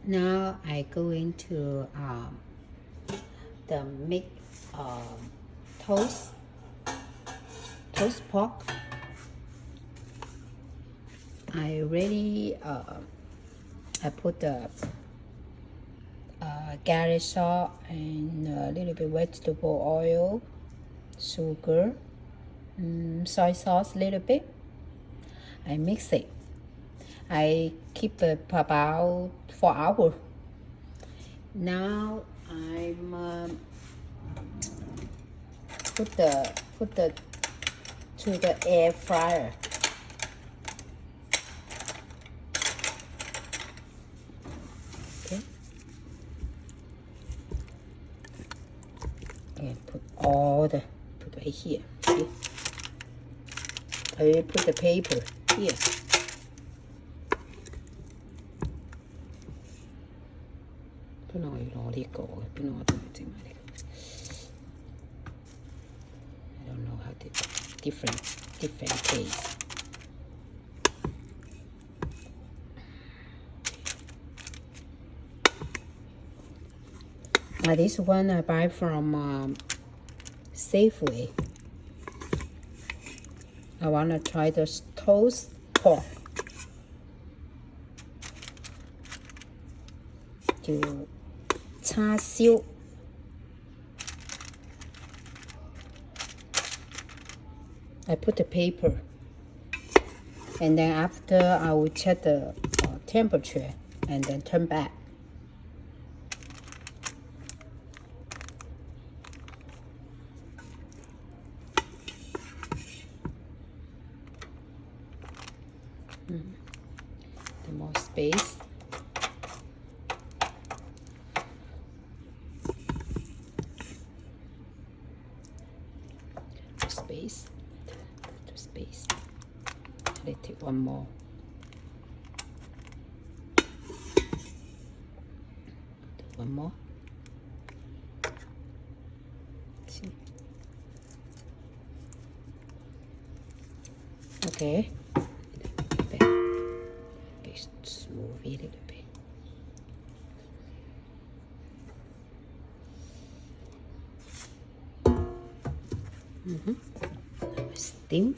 Now I go into the make toast pork. I already I put the garlic salt and a little bit vegetable oil, sugar, soy sauce a little bit. I mix it. I keep it about 4 hours. Now I'm put the to the air fryer. Okay. And put right here. See? I put the paper here. I don't know how to different taste. This one I buy from Safeway. I wanna try the toast pork. To char siu. I put the paper, and then after I will check the temperature and then turn back. The more space. Space. Let's take one more. One more. See. Okay. Smooth it a little bit. Steam.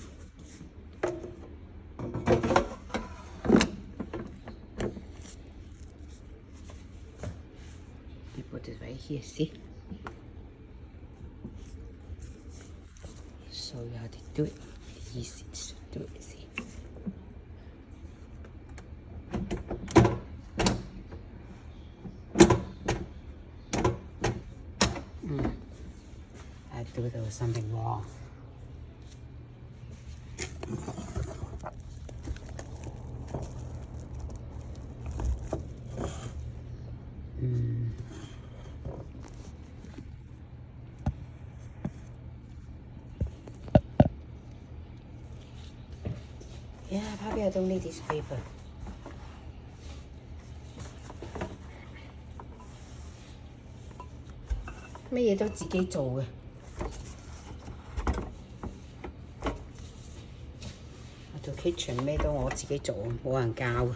You put it right here, see? So you have to do it. Easy to do it, see? I thought there was something wrong. Yeah, probably I don't need this paper. Mấy嘢都自己做嘅。我做 kitchen 咩都我自己做，冇人教嘅。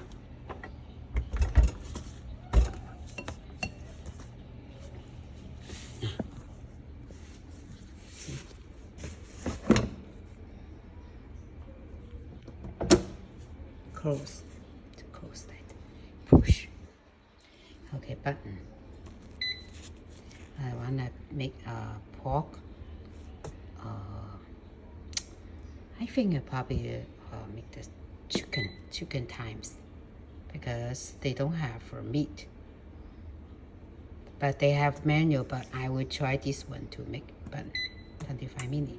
Close that. Push. Okay, button. I wanna make pork. I think I probably make the chicken times because they don't have meat. But they have manual. But I will try this one to make, but 25 minutes.